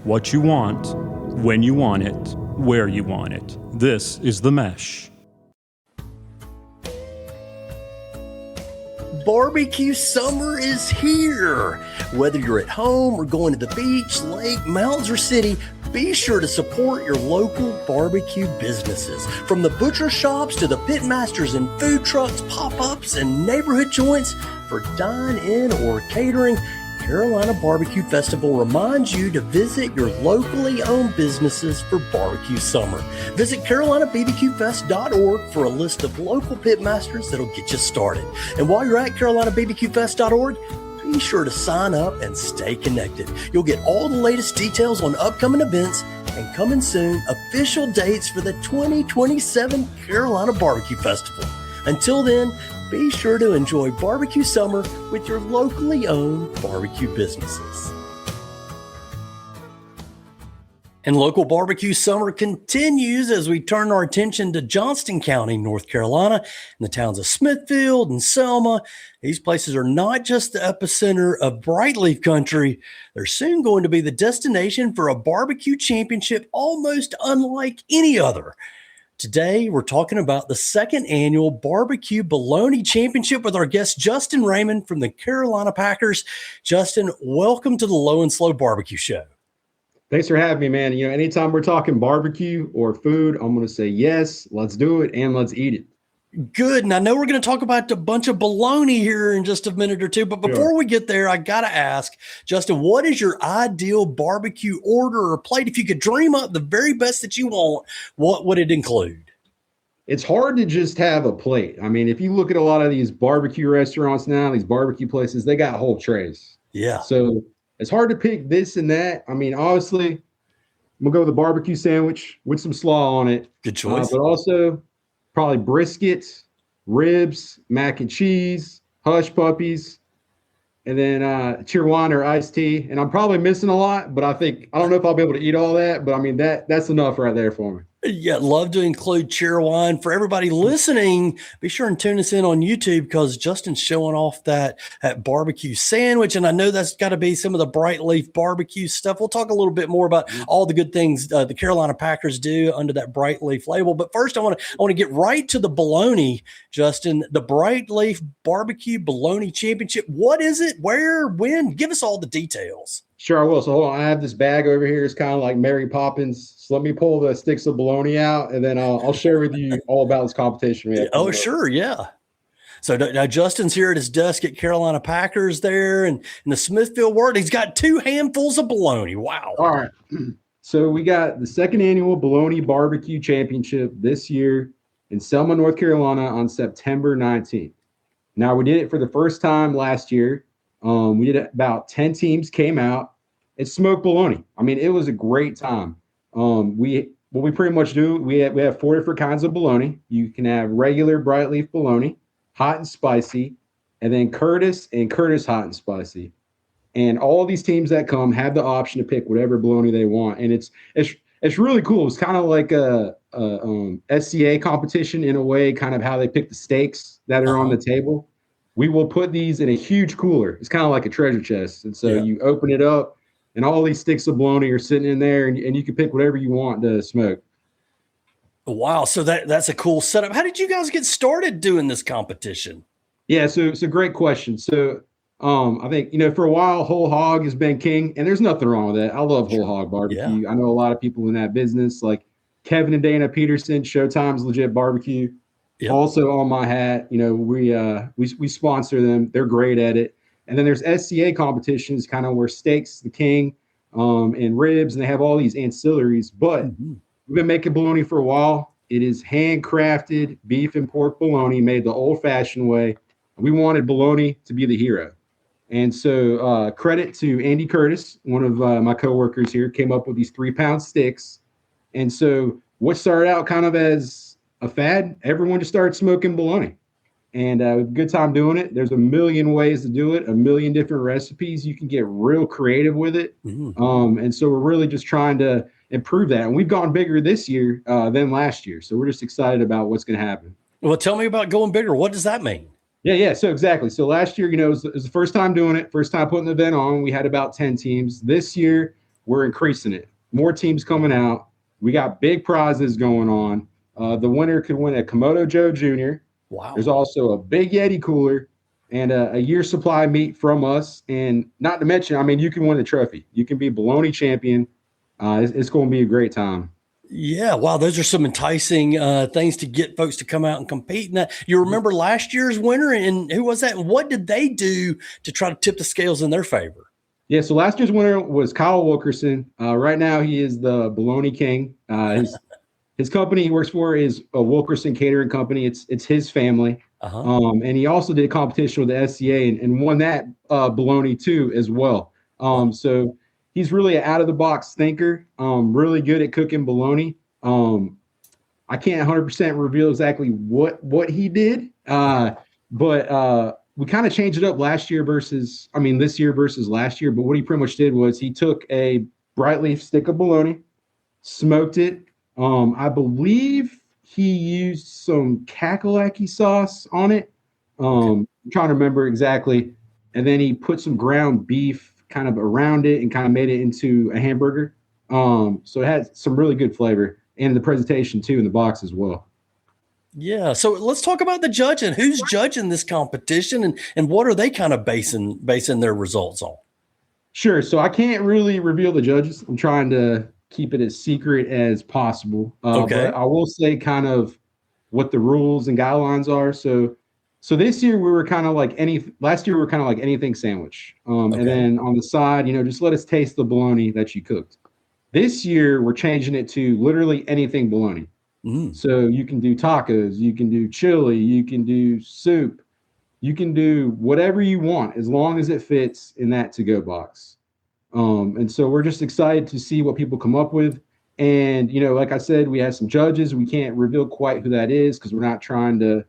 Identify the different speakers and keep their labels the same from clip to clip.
Speaker 1: What you want, when you want it, where you want it. This is The Mesh.
Speaker 2: Barbecue summer is here. Whether you're at home or going to the beach, lake, mountains, or city, be sure to support your local barbecue businesses. From the butcher shops to the pit masters and food trucks, pop-ups, and neighborhood joints, for dine-in or catering, Carolina Barbecue Festival reminds you to visit your locally owned businesses for barbecue summer. Visit CarolinaBBQFest.org for a list of local pit masters that'll get you started. And while you're at CarolinaBBQFest.org, be sure to sign up and stay connected. You'll get all the latest details on upcoming events and coming soon, official dates for the 2027 Carolina Barbecue Festival. Until then, be sure to enjoy barbecue summer with your locally owned barbecue businesses. And local barbecue summer continues as we turn our attention to Johnston County, North Carolina, and the towns of Smithfield and Selma. These places are not just the epicenter of Brightleaf country. They're soon going to be the destination for a barbecue championship almost unlike any other. Today, we're talking about the second annual Barbecue Bologna Championship with our guest, Justin Raymond from the Carolina Packers. Justin, welcome to the Low and Slow Barbecue Show.
Speaker 3: Thanks for having me, man. You know, anytime we're talking barbecue or food, I'm going to say yes, let's do it, and let's eat it.
Speaker 2: Good. And I know we're going to talk about a bunch of bologna here in just a minute or two, but before we get there, I got to ask, Justin, what is your ideal barbecue order or plate? If you could dream up the very best that you want, what would it include?
Speaker 3: It's hard to just have a plate. I mean, if you look at a lot of these barbecue restaurants now, these barbecue places, they got whole trays.
Speaker 2: Yeah.
Speaker 3: So it's hard to pick this and that. I mean, obviously, I'm going to go with a barbecue sandwich with some slaw on it.
Speaker 2: Good choice.
Speaker 3: But also probably brisket, ribs, mac and cheese, hush puppies, and then Tijuana or iced tea. And I'm probably missing a lot, but I don't know if I'll be able to eat all that, but I mean, that's enough right there for me.
Speaker 2: Yeah, love to include Cheerwine. For everybody listening, be sure and tune us in on YouTube because Justin's showing off that barbecue sandwich. And I know that's got to be some of the Brightleaf barbecue stuff. We'll talk a little bit more about all the good things the Carolina Packers do under that Brightleaf label. But first, I want to get right to the bologna, Justin. The Brightleaf Barbecue Bologna Championship. What is it? Where? When? Give us all the details.
Speaker 3: Sure, I will. So hold on. I have this bag over here. It's kind of like Mary Poppins. So let me pull the sticks of bologna out, and then I'll share with you all about this competition.
Speaker 2: Oh, sure. Yeah. So now Justin's here at his desk at Carolina Packers there and in the Smithfield Ward. He's got 2 handfuls of bologna. Wow.
Speaker 3: All right. So we got the second annual Bologna Barbecue Championship this year in Selma, North Carolina on September 19th. Now, we did it for the first time last year. We did about 10 teams came out. It's smoked bologna. I mean, it was a great time. What we pretty much do, we have 4 different kinds of bologna. You can have regular Brightleaf bologna, hot and spicy, and then Curtis and Curtis hot and spicy. And all these teams that come have the option to pick whatever bologna they want. And it's really cool. It's kind of like a SCA competition in a way, kind of how they pick the steaks that are on the table. We will put these in a huge cooler. It's kind of like a treasure chest. And so you open it up, and all these sticks of bologna are sitting in there, and you can pick whatever you want to smoke.
Speaker 2: Wow. So that's a cool setup. How did you guys get started doing this competition?
Speaker 3: Yeah, so it's a great question. So I think, for a while, whole hog has been king, and there's nothing wrong with that. I love whole hog barbecue. Yeah. I know a lot of people in that business, like Kevin and Dana Peterson, Showtime's Legit Barbecue. Yep. Also on my hat, we sponsor them. They're great at it. And then there's SCA competitions, kind of where steaks, the king, and ribs, and they have all these ancillaries. But we've been making bologna for a while. It is handcrafted beef and pork bologna made the old-fashioned way. We wanted bologna to be the hero. And so credit to Andy Curtis, one of my coworkers here, came up with these 3-pound sticks. And so what started out kind of as a fad, everyone just started smoking bologna. And a good time doing it. There's a million ways to do it, a million different recipes. You can get real creative with it. And so we're really just trying to improve that. And we've gone bigger this year than last year. So we're just excited about what's going to happen.
Speaker 2: Well, tell me about going bigger. What does that mean?
Speaker 3: Yeah. So exactly. So last year, it was the first time doing it, first time putting the event on. We had about 10 teams. This year, we're increasing it. More teams coming out. We got big prizes going on. The winner could win a Komodo Joe Jr.
Speaker 2: Wow.
Speaker 3: There's also a big Yeti cooler and a year supply meat from us. And not to mention, I mean, you can win the trophy. You can be Bologna champion. It's going to be a great time.
Speaker 2: Yeah, wow, those are some enticing things to get folks to come out and compete in that. You remember last year's winner, and who was that? And what did they do to try to tip the scales in their favor?
Speaker 3: Yeah, so last year's winner was Kyle Wilkerson. Right now, he is the Bologna King. His company he works for is a Wilkerson Catering Company. It's his family. And he also did a competition with the SCA and won that Bologna too as well. So he's really an out-of-the-box thinker, really good at cooking bologna. I can't 100% reveal exactly what he did, but we kind of changed it up this year versus last year. But what he pretty much did was he took a bright leaf stick of bologna, smoked it. I believe he used some kakalaki sauce on it. I'm trying to remember exactly. And then he put some ground beef kind of around it and kind of made it into a hamburger. So it had some really good flavor, and the presentation too in the box as well.
Speaker 2: Yeah. So let's talk about the judging. Who's judging this competition, and what are they kind of basing their results on?
Speaker 3: Sure. So I can't really reveal the judges. I'm trying to keep it as secret as possible. But I will say kind of what the rules and guidelines are. So this year we were kind of like last year we were kind of like anything sandwich. And then on the side, just let us taste the bologna that you cooked. This year we're changing it to literally anything bologna. So you can do tacos, you can do chili, you can do soup, you can do whatever you want as long as it fits in that to-go box. And so we're just excited to see what people come up with. And, like I said, we have some judges. We can't reveal quite who that is because we're not trying to,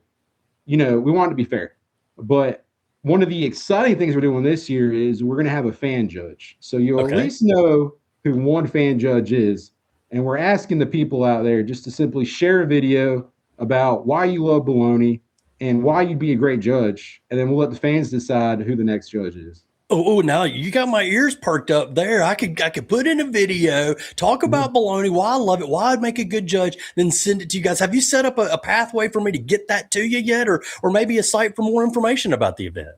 Speaker 3: we want it to be fair. But one of the exciting things we're doing this year is we're going to have a fan judge. So you'll at least know who one fan judge is. And we're asking the people out there just to simply share a video about why you love bologna and why you'd be a great judge. And then we'll let the fans decide who the next judge is.
Speaker 2: Oh, now you got my ears perked up there. I could put in a video, talk about bologna, why I love it, why I'd make a good judge, then send it to you guys. Have you set up a pathway for me to get that to you yet, or maybe a site for more information about the event?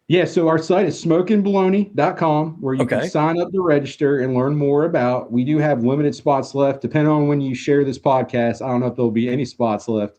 Speaker 3: Yeah, so our site is smokingbologna.com, where you can sign up to register and learn more about. We do have limited spots left. Depending on when you share this podcast, I don't know if there'll be any spots left,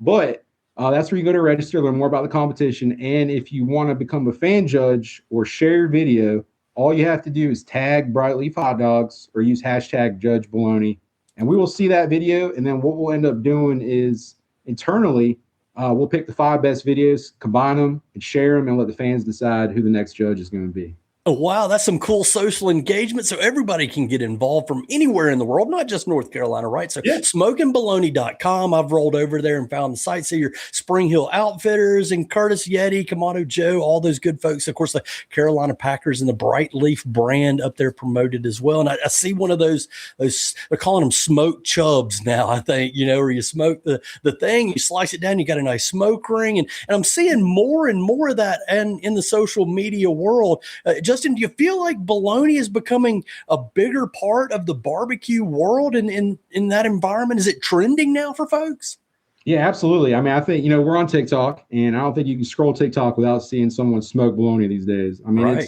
Speaker 3: but that's where you go to register, learn more about the competition. And if you want to become a fan judge or share your video, all you have to do is tag Brightleaf Hot Dogs or use hashtag Judge Bologna, and we will see that video. And then what we'll end up doing is internally, we'll pick the 5 best videos, combine them, and share them, and let the fans decide who the next judge is going to be.
Speaker 2: Oh, wow. That's some cool social engagement. So everybody can get involved from anywhere in the world, not just North Carolina, right? So smokingbologna.com. I've rolled over there and found the site. So your Spring Hill Outfitters and Curtis Yeti, Kamado Joe, all those good folks. Of course, the Carolina Packers and the Bright Leaf brand up there promoted as well. And I see one of those, they're calling them smoked chubs now, I think, where you smoke the thing, you slice it down, you got a nice smoke ring. And I'm seeing more and more of that and in the social media world. Justin, do you feel like bologna is becoming a bigger part of the barbecue world in that environment? Is it trending now for folks?
Speaker 3: Yeah, absolutely. I mean, I think, we're on TikTok, and I don't think you can scroll TikTok without seeing someone smoke bologna these days. I mean,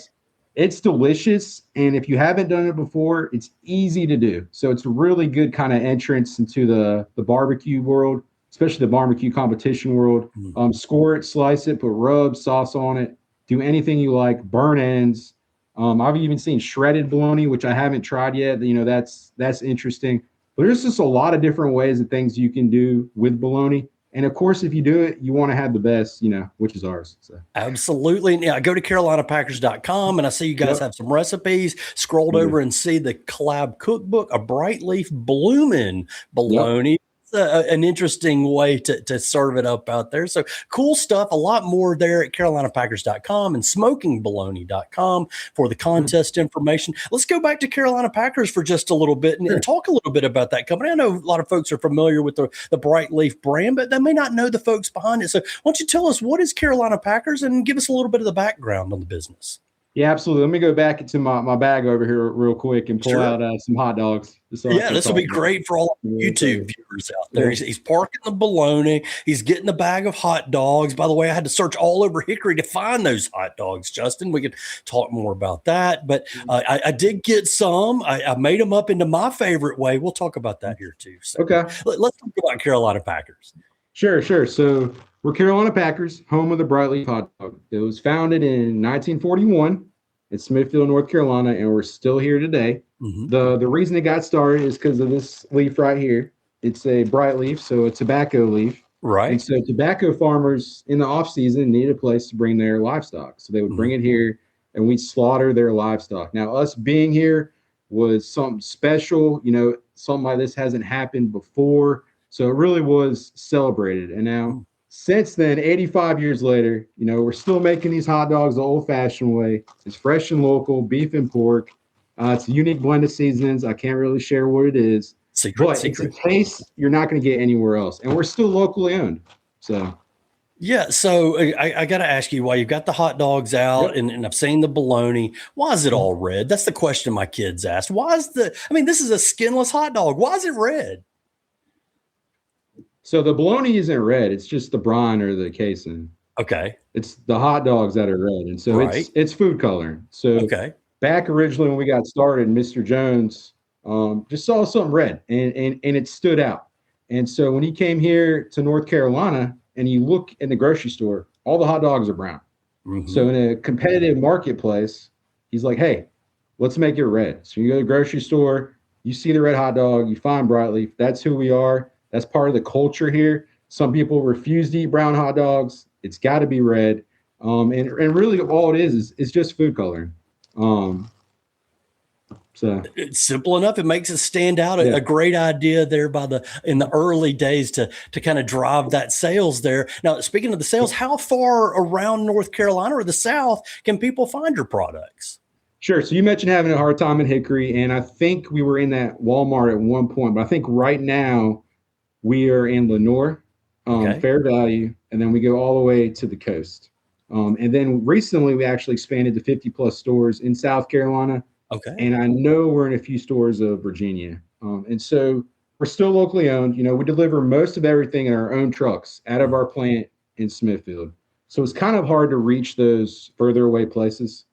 Speaker 3: it's delicious. And if you haven't done it before, it's easy to do. So it's a really good kind of entrance into the barbecue world, especially the barbecue competition world. Score it, slice it, put rub, sauce on it, do anything you like, burn ends. I've even seen shredded bologna, which I haven't tried yet. That's interesting. But there's just a lot of different ways and things you can do with bologna. And of course, if you do it, you want to have the best, which is ours. So.
Speaker 2: Absolutely. Now, I go to CarolinaPackers.com and I see you guys have some recipes. Scrolled over and see the collab cookbook, a Bright Leaf blooming bologna. An interesting way to serve it up out there. So cool stuff, a lot more there at CarolinaPackers.com and smokingbologna.com for the contest information. Let's go back to Carolina Packers for just a little bit and talk a little bit about that company. I know a lot of folks are familiar with the Bright Leaf brand, but they may not know the folks behind it. So why don't you tell us what is Carolina Packers and give us a little bit of the background on the business?
Speaker 3: Yeah, absolutely. Let me go back into my bag over here real quick and pull out some hot dogs.
Speaker 2: Yeah, this will be great for all YouTube viewers out there.
Speaker 3: Yeah.
Speaker 2: He's parking the bologna. He's getting a bag of hot dogs. By the way, I had to search all over Hickory to find those hot dogs, Justin. We could talk more about that. But I did get some. I made them up into my favorite way. We'll talk about that here too. So
Speaker 3: Okay.
Speaker 2: let's talk about Carolina Packers.
Speaker 3: Sure. So we're Carolina Packers, home of the Brightleaf hot dog. It was founded in 1941 in Smithfield, North Carolina, and we're still here today.
Speaker 2: Mm-hmm.
Speaker 3: The reason it got started is because of this leaf right here. It's a bright leaf, so a tobacco leaf.
Speaker 2: Right.
Speaker 3: And so tobacco farmers in the off season needed a place to bring their livestock. So they would bring it here and we'd slaughter their livestock. Now, us being here was something special. You know, something like this hasn't happened before. So it really was celebrated. And now, since then, 85 years later, you know, we're still making these hot dogs the old-fashioned way. It's fresh and local, beef and pork. It's a unique blend of seasonings. I can't really share what it is. But it's a taste you're not going to get anywhere else. And we're still locally owned. So,
Speaker 2: yeah. So I got to ask you, while you've got the hot dogs out and I've seen the bologna, why is it all red? That's the question my kids asked. This is a skinless hot dog. Why is it red?
Speaker 3: So the bologna isn't red. It's just the brine or the casing.
Speaker 2: Okay.
Speaker 3: It's the hot dogs that are red. And so it's food coloring. So back originally when we got started, Mr. Jones just saw something red and it stood out. And so when he came here to North Carolina and you look in the grocery store, all the hot dogs are brown. Mm-hmm. So in a competitive marketplace, he's like, hey, let's make it red. So you go to the grocery store, you see the red hot dog, you find Brightleaf. That's who we are. That's part of the culture here. Some people refuse to eat brown hot dogs. It's got to be red. And really all it is just food coloring. So
Speaker 2: it's simple enough. It makes it stand out. A great idea there in the early days to kind of drive that sales there. Now, speaking of the sales, how far around North Carolina or the South can people find your products?
Speaker 3: Sure. So you mentioned having a hard time in Hickory, and I think we were in that Walmart at one point, but I think right now we are in Lenoir, Fair Value, and then we go all the way to the coast. And then recently we actually expanded to 50 plus stores in South Carolina. Okay. And I know we're in a few stores of Virginia. And so we're still locally owned. You know, we deliver most of everything in our own trucks out of our plant in Smithfield. So it's kind of hard to reach those further away places.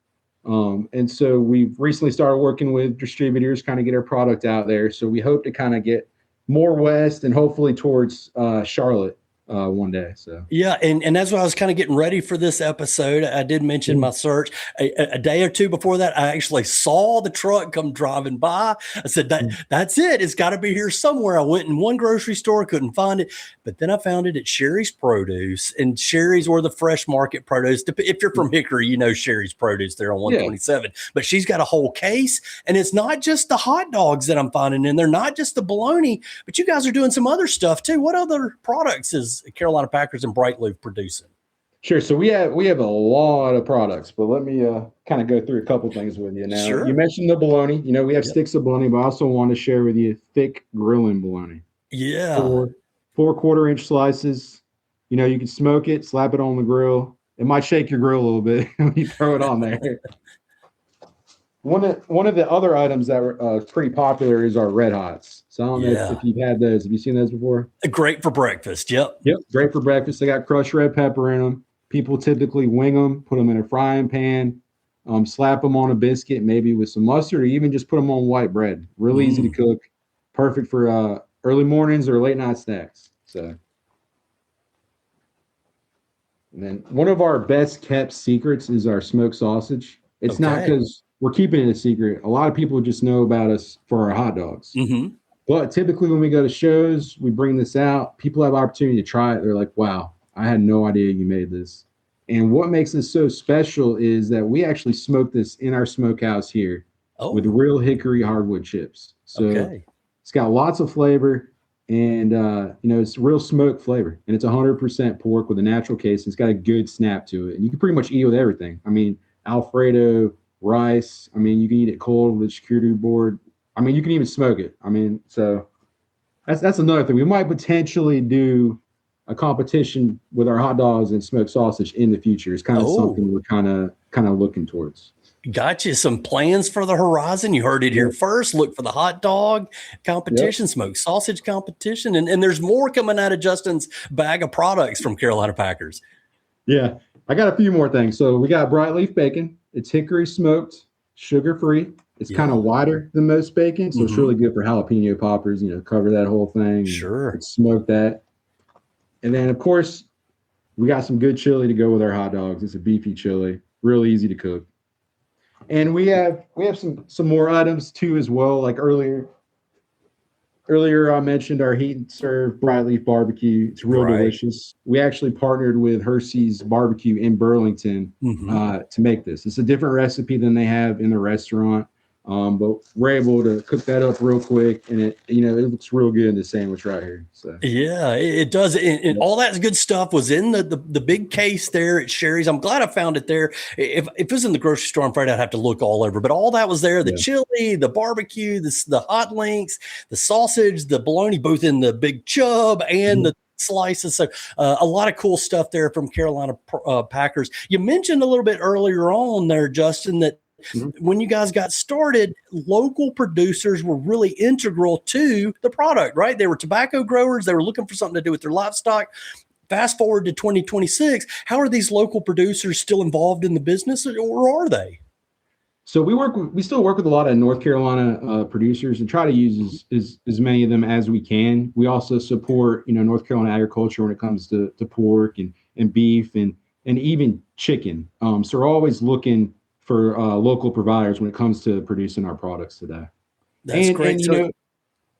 Speaker 3: And so we've recently started working with distributors, kind of get our product out there. So we hope to kind of get more west and hopefully towards Charlotte one day. So
Speaker 2: yeah, and that's why I was kind of getting ready for this episode. I did mention my search a day or two before that. I actually saw the truck come driving by. I said that's it. It's got to be here somewhere. I went in one grocery store, couldn't find it, but then I found it at Sherry's Produce, and Sherry's or the Fresh Market Produce. If you're from Hickory, you know Sherry's Produce there on 127. But she's got a whole case, and it's not just the hot dogs that I'm finding in there, not just the bologna, but you guys are doing some other stuff too. What other products is Carolina Packers and Brightleaf producing?
Speaker 3: Sure. So we have a lot of products, but let me kind of go through a couple things with you now. Sure. You mentioned the bologna. You know, we have sticks of bologna, but I also want to share with you thick grilling bologna.
Speaker 2: Yeah.
Speaker 3: 4 quarter-inch slices. You know, you can smoke it, slap it on the grill. It might shake your grill a little bit when you throw it on there. One of the other items that were pretty popular is our Red Hots. So I don't know if you've had those. Have you seen those before?
Speaker 2: Great for breakfast. Yep.
Speaker 3: Great for breakfast. They got crushed red pepper in them. People typically wing them, put them in a frying pan, slap them on a biscuit, maybe with some mustard, or even just put them on white bread. Really easy to cook. Perfect for early mornings or late night snacks. So, and then one of our best kept secrets is our smoked sausage. It's not because we're keeping it a secret. A lot of people just know about us for our hot dogs. Mm-hmm. But typically when we go to shows, we bring this out. People have opportunity to try it. They're like, wow, I had no idea you made this. And what makes this so special is that we actually smoke this in our smokehouse here with real hickory hardwood chips. So it's got lots of flavor, and it's real smoke flavor. And it's 100% pork with a natural case. It's got a good snap to it. And you can pretty much eat with everything. I mean, Alfredo, rice. I mean, you can eat it cold with a charcuterie board. I mean, you can even smoke it. I mean, so that's another thing. We might potentially do a competition with our hot dogs and smoked sausage in the future. It's kind of something we're kind of looking towards.
Speaker 2: Got you some plans for the horizon. You heard it here first. Look for the hot dog competition, smoked sausage competition, and there's more coming out of Justin's bag of products from Carolina Packers.
Speaker 3: Yeah, I got a few more things. So we got bright leaf bacon. It's hickory smoked, sugar free. It's kind of wider than most bacon, so it's really good for jalapeno poppers. Cover that whole thing.
Speaker 2: Sure.
Speaker 3: Smoke that, and then of course we got some good chili to go with our hot dogs. It's a beefy chili, real easy to cook. And we have some more items too as well. Like earlier I mentioned our heat and serve bright leaf barbecue. It's real delicious. We actually partnered with Hershey's Barbecue in Burlington to make this. It's a different recipe than they have in the restaurant. But we're able to cook that up real quick, and it looks real good in the sandwich right here. So
Speaker 2: yeah, it does. And all that good stuff was in the big case there at Sherry's. I'm glad I found it there. If it was in the grocery store, I'm afraid I'd have to look all over. But all that was there: the chili, the barbecue, the hot links, the sausage, the bologna, both in the big chub and the slices. So a lot of cool stuff there from Carolina Packers. You mentioned a little bit earlier on there, Justin, that when you guys got started, local producers were really integral to the product, right? They were tobacco growers. They were looking for something to do with their livestock. Fast forward to 2026, how are these local producers still involved in the business, or are they?
Speaker 3: So we still work with a lot of North Carolina producers and try to use as many of them as we can. We also support, North Carolina agriculture when it comes to pork and beef and even chicken. So we're always looking for local providers when it comes to producing our products today.
Speaker 2: That's great.
Speaker 3: And,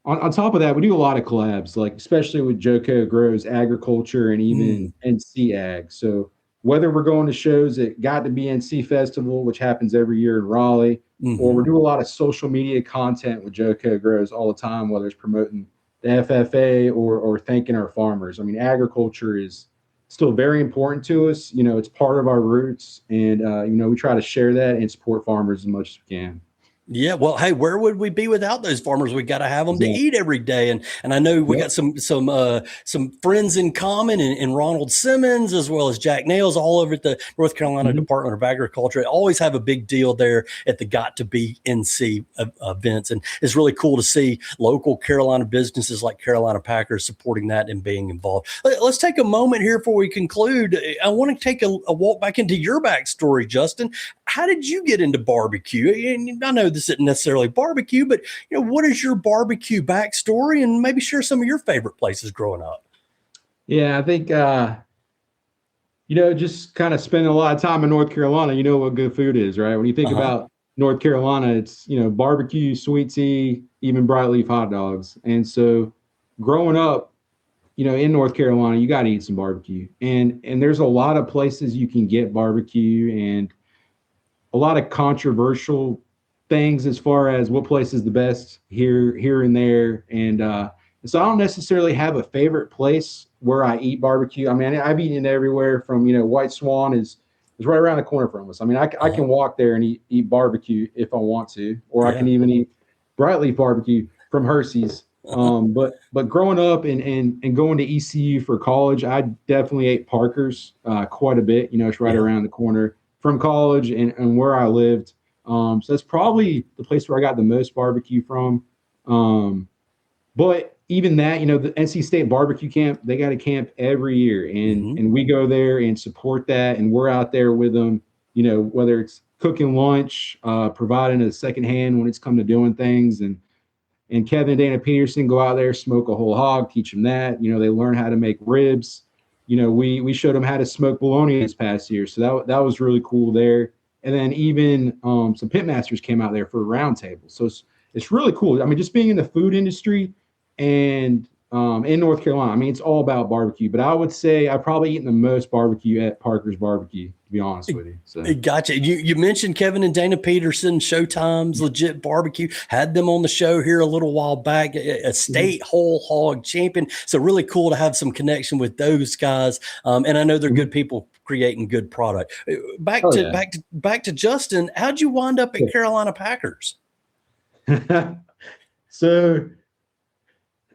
Speaker 3: on top of that, we do a lot of collabs, like especially with Joco Grows Agriculture and even NC Ag. So whether we're going to shows at Got to Be NC Festival, which happens every year in Raleigh, or we do a lot of social media content with Joco Grows all the time, whether it's promoting the FFA or thanking our farmers. I mean, agriculture is still very important to us. It's part of our roots, and we try to share that and support farmers as much as we can.
Speaker 2: Yeah, well, hey, where would we be without those farmers? We got to have them to eat every day, and I know we got some friends in common, and Ronald Simmons as well as Jack Nails all over at the North Carolina Department of Agriculture. They always have a big deal there at the Got to Be NC events, and it's really cool to see local Carolina businesses like Carolina Packers supporting that and being involved. Let's take a moment here before we conclude. I want to take a walk back into your backstory, Justin. How did you get into barbecue? And I know this isn't necessarily barbecue, but what is your barbecue backstory, and maybe share some of your favorite places growing up?
Speaker 3: Yeah, I think just kind of spending a lot of time in North Carolina. You know what good food is, right? When you think about North Carolina, it's barbecue, sweet tea, even bright leaf hot dogs. And so growing up, in North Carolina, you got to eat some barbecue, and there's a lot of places you can get barbecue, and a lot of controversial things as far as what place is the best here and there. And so I don't necessarily have a favorite place where I eat barbecue. I mean, I've eaten everywhere from, White Swan is right around the corner from us. I mean, I can walk there and eat barbecue if I want to, or I can even eat bright leaf barbecue from Hershey's. But growing up and going to ECU for college, I definitely ate Parker's quite a bit. It's right around the corner from college and where I lived. So that's probably the place where I got the most barbecue from. But even that, the NC State barbecue camp, they got a camp every year, and we go there and support that, and we're out there with them, whether it's cooking lunch, providing a second hand when it's come to doing things, and Kevin and Dana Peterson go out there, smoke a whole hog, teach them that. They learn how to make ribs. We showed them how to smoke bologna this past year, so that was really cool there. And then even some pitmasters came out there for a round table. So it's really cool. I mean, just being in the food industry and in North Carolina, I mean, it's all about barbecue. But I would say I've probably eaten the most barbecue at Parker's Barbecue, to be honest with you. So.
Speaker 2: Gotcha. You mentioned Kevin and Dana Peterson, Showtime's Legit Barbecue. Had them on the show here a little while back, a state whole hog champion. So really cool to have some connection with those guys. And I know they're good people creating good product. Back to Justin. How'd you wind up at Carolina Packers?
Speaker 3: So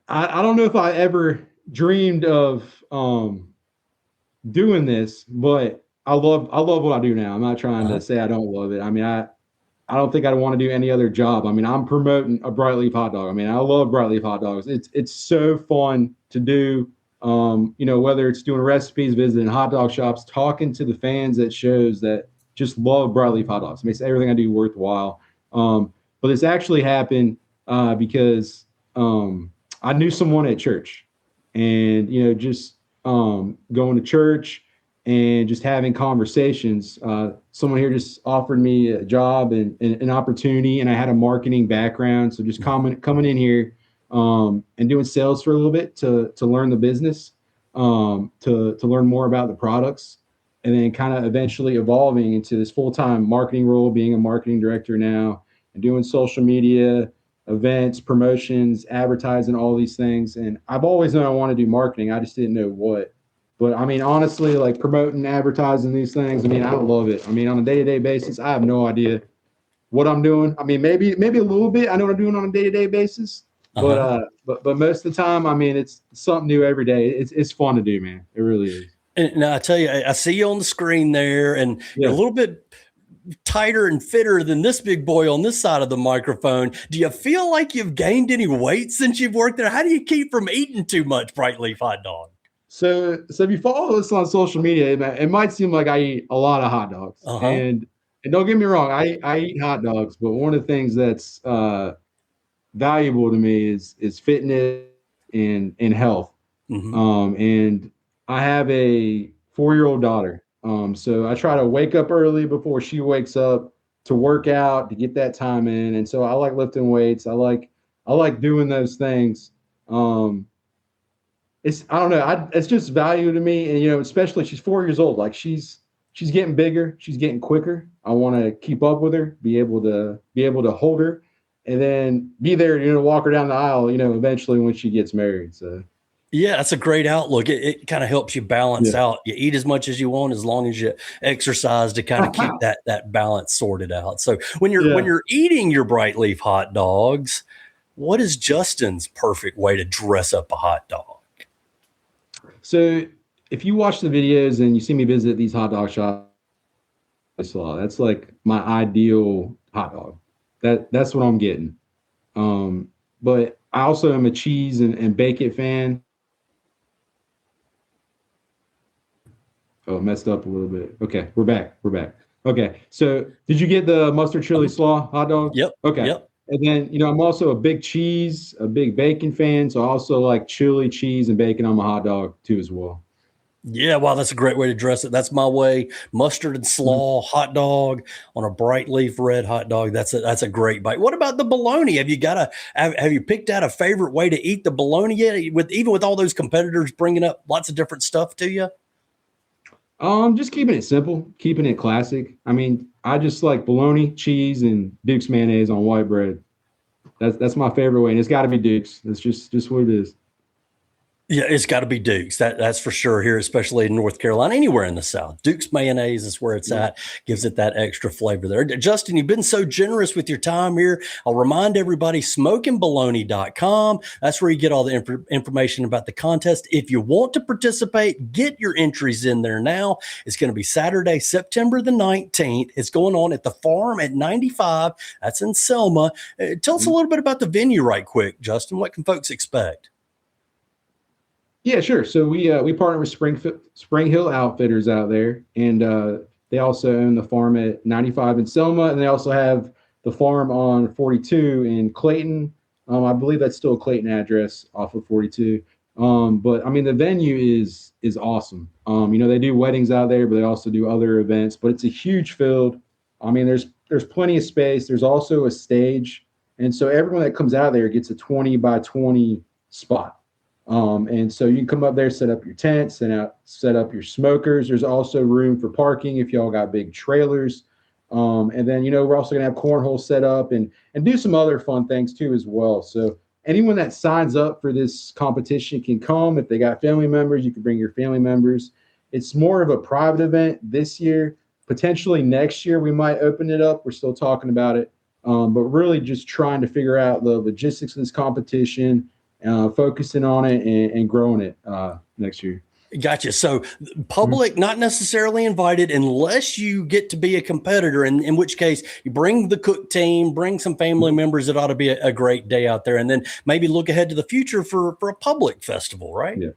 Speaker 3: I don't know if I ever dreamed of doing this, but I love what I do now. I'm not trying to say I don't love it. I mean, I don't think I'd want to do any other job. I mean, I'm promoting a Bright Leaf hot dog. I mean, I love Bright Leaf hot dogs. It's so fun to do. Whether it's doing recipes, visiting hot dog shops, talking to the fans at shows that just love Bright Leaf hot dogs. It makes everything I do worthwhile. But this actually happened because I knew someone at church, and just going to church and just having conversations. Someone here just offered me a job and an opportunity, and I had a marketing background, so just coming in here and doing sales for a little bit to learn the business, to learn more about the products, and then kind of eventually evolving into this full-time marketing role, being a marketing director now, and doing social media, events, promotions, advertising, all these things. And I've always known I want to do marketing. I just didn't know what. But I mean, honestly, like promoting, advertising these things, I mean, I love it. I mean, on a day-to-day basis, I have no idea what I'm doing. I mean, maybe a little bit. I know what I'm doing on a day-to-day basis, but most of the time, I mean, it's something new every day. It's fun to do, man. It really is.
Speaker 2: And now I tell you, I see you on the screen there, and you're a little bit tighter and fitter than this big boy on this side of the microphone. Do you feel like you've gained any weight since you've worked there? How do you keep from eating too much Bright Leaf hot dog?
Speaker 3: So if you follow us on social media, it might seem like I eat a lot of hot dogs. And don't get me wrong, I eat hot dogs, but one of the things that's valuable to me is fitness and health. And I have a 4-year-old daughter. So I try to wake up early before she wakes up to work out, to get that time in. And so I like lifting weights. I like doing those things. I don't know. It's just value to me. And, especially she's 4 years old. Like she's getting bigger. She's getting quicker. I want to keep up with her, be able to hold her, and then be there, walk her down the aisle, eventually when she gets married. So.
Speaker 2: Yeah, that's a great outlook. It kind of helps you balance out. You eat as much as you want, as long as you exercise to kind of keep that balance sorted out. So when you're eating your Bright Leaf hot dogs, what is Justin's perfect way to dress up a hot dog?
Speaker 3: So if you watch the videos and you see me visit these hot dog shops, that's like my ideal hot dog. That's what I'm getting. But I also am a cheese and bacon fan. Oh, it messed up a little bit. Okay, we're back. Okay, so did you get the mustard chili slaw hot dog?
Speaker 2: Yep.
Speaker 3: Okay.
Speaker 2: Yep.
Speaker 3: And then, I'm also a big bacon fan. So I also like chili, cheese, and bacon on my hot dog too as well.
Speaker 2: Yeah, wow, that's a great way to dress it. That's my way. Mustard and slaw hot dog on a Bright Leaf red hot dog. That's a great bite. What about the bologna? Have you picked out a favorite way to eat the bologna yet? Even with all those competitors bringing up lots of different stuff to you?
Speaker 3: Just keeping it simple, keeping it classic. I mean, I just like bologna, cheese, and Duke's mayonnaise on white bread. That's my favorite way, and it's got to be Duke's. That's just what it is.
Speaker 2: Yeah, it's got to be Duke's. That's for sure here, especially in North Carolina, anywhere in the South. Duke's mayonnaise is where it's at. Gives it that extra flavor there. Justin, you've been so generous with your time here. I'll remind everybody, smokingbologna.com. That's where you get all the information about the contest. If you want to participate, get your entries in there now. It's going to be Saturday, September the 19th. It's going on at the Farm at 95. That's in Selma. Tell us a little bit about the venue right quick, Justin. What can folks expect?
Speaker 3: Yeah, sure. So we partner with Spring Hill Outfitters out there, and they also own the Farm at 95 in Selma, and they also have the Farm on 42 in Clayton. I believe that's still a Clayton address off of 42. But I mean, the venue is awesome. They do weddings out there, but they also do other events. But it's a huge field. I mean, there's plenty of space. There's also a stage, and so everyone that comes out there gets a 20 by 20 spot. And so you can come up there, set up your tent, set up your smokers. There's also room for parking if y'all got big trailers. And then, we're also going to have cornhole set up and do some other fun things too as well. So anyone that signs up for this competition can come. If they got family members, you can bring your family members. It's more of a private event this year. Potentially next year, we might open it up. We're still talking about it. But really just trying to figure out the logistics of this competition, focusing on it and growing it next year.
Speaker 2: Gotcha. So public, not necessarily invited unless you get to be a competitor, in which case you bring the cook team, bring some family members. It ought to be a great day out there. And then maybe look ahead to the future for a public festival, right?
Speaker 3: Yeah.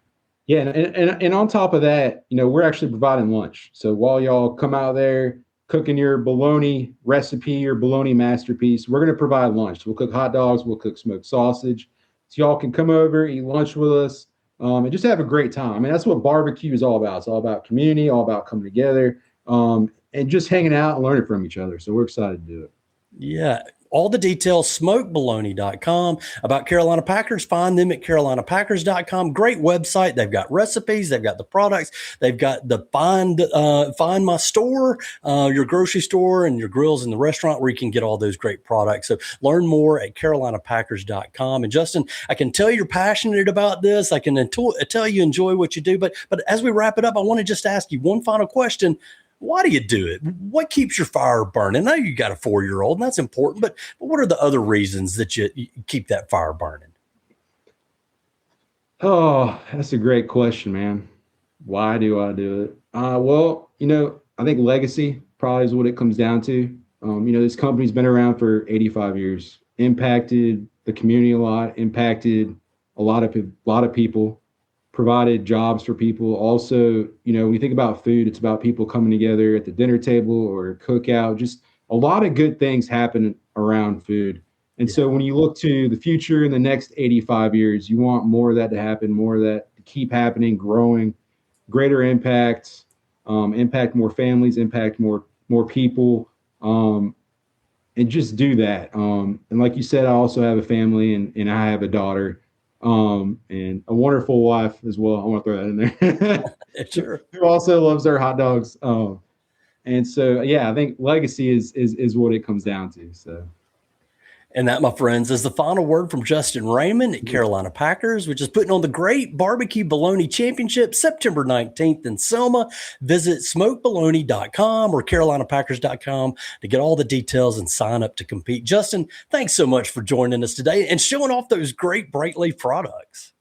Speaker 3: Yeah. And on top of that, we're actually providing lunch. So while y'all come out there cooking your bologna recipe, your bologna masterpiece, we're going to provide lunch. We'll cook hot dogs. We'll cook smoked sausage. So y'all can come over, eat lunch with us. And just have a great time. I mean, that's what barbecue is all about. It's all about community, all about coming together, and just hanging out and learning from each other. So we're excited to do it.
Speaker 2: Yeah. All the details, smokebologna.com. About Carolina Packers, find them at carolinapackers.com. Great website. They've got recipes. They've got the products. They've got the find my store, your grocery store, and your grills in the restaurant where you can get all those great products. So learn more at carolinapackers.com. And Justin, I can tell you're passionate about this. I can tell you enjoy what you do. But as we wrap it up, I want to just ask you one final question. Why do you do it? What keeps your fire burning? I know you got a 4-year-old, and that's important, but what are the other reasons that you keep that fire burning?
Speaker 3: Oh, that's a great question, man. Why do I do it? Well, I think legacy probably is what it comes down to. This company's been around for 85 years, impacted the community a lot, impacted a lot of people, provided jobs for people. Also, when you think about food, it's about people coming together at the dinner table or cookout. Just a lot of good things happen around food. And so when you look to the future in the next 85 years, you want more of that to happen, more of that to keep happening, growing, greater impact, impact more families, impact more people, and just do that. And like you said, I also have a family and I have a daughter. And a wonderful wife as well. I want to throw that in there.
Speaker 2: Sure.
Speaker 3: Who also loves their hot dogs. And so, yeah, I think legacy is what it comes down to. So.
Speaker 2: And that, my friends, is the final word from Justin Raymond at Carolina Packers, which is putting on the Great Barbecue Bologna Championship September 19th in Selma. Visit smokebologna.com or carolinapackers.com to get all the details and sign up to compete. Justin, thanks so much for joining us today and showing off those great Bright Leaf products.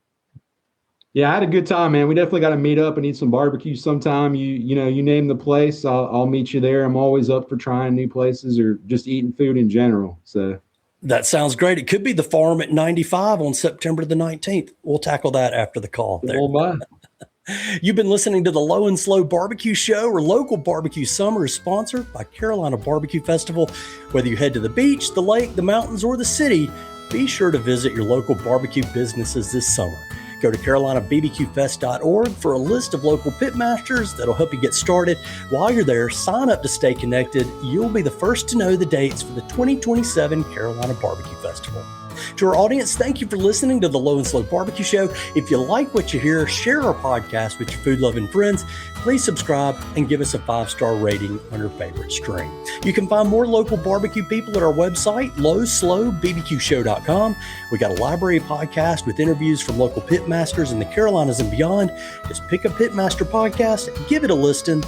Speaker 3: Yeah, I had a good time, man. We definitely got to meet up and eat some barbecue sometime. You name the place, I'll meet you there. I'm always up for trying new places or just eating food in general. So.
Speaker 2: That sounds great. It could be the farm at 95 on September the 19th. We'll tackle that after the call. There. You've been listening to the Low and Slow Barbecue Show, where local barbecue summer is sponsored by Carolina Barbecue Festival. Whether you head to the beach, the lake, the mountains, or the city, be sure to visit your local barbecue businesses this summer. Go to carolinabbqfest.org for a list of local pitmasters that'll help you get started. While you're there, sign up to stay connected. You'll be the first to know the dates for the 2027 Carolina Barbecue Festival. To our audience, thank you for listening to the Low and Slow Barbecue Show. If you like what you hear, share our podcast with your food-loving friends. Please subscribe and give us a 5-star rating on your favorite stream. You can find more local barbecue people at our website, lowslowbbqshow.com. We got a library of podcasts with interviews from local pitmasters in the Carolinas and beyond. Just pick a Pitmaster podcast, give it a listen,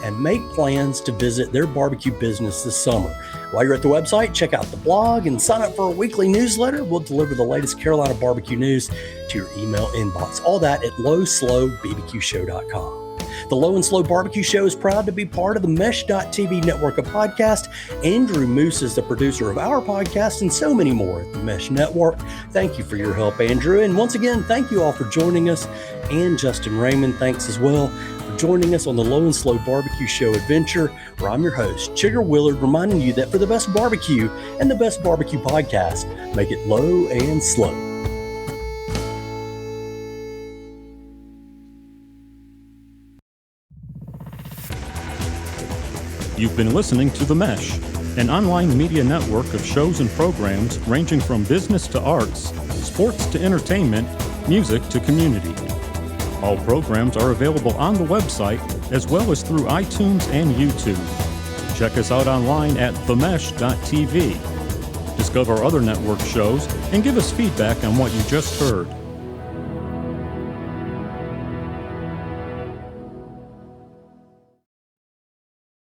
Speaker 2: and make plans to visit their barbecue business this summer. While you're at the website, check out the blog and sign up for a weekly newsletter. We'll deliver the latest Carolina barbecue news to your email inbox. All that at lowslowbbqshow.com. The Low and Slow Barbecue Show is proud to be part of the Mesh.tv network of podcasts. Andrew Moose is the producer of our podcast and so many more at the Mesh Network. Thank you for your help, Andrew. And once again, thank you all for joining us. And Justin Raymond, thanks as well for joining us on the Low and Slow Barbecue Show adventure, where I'm your host, Chigger Willard, reminding you that for the best barbecue and the best barbecue podcast, make it low and slow.
Speaker 1: You've been listening to The Mesh, an online media network of shows and programs ranging from business to arts, sports to entertainment, music to community. All programs are available on the website as well as through iTunes and YouTube. Check us out online at themesh.tv. Discover other network shows and give us feedback on what you just heard.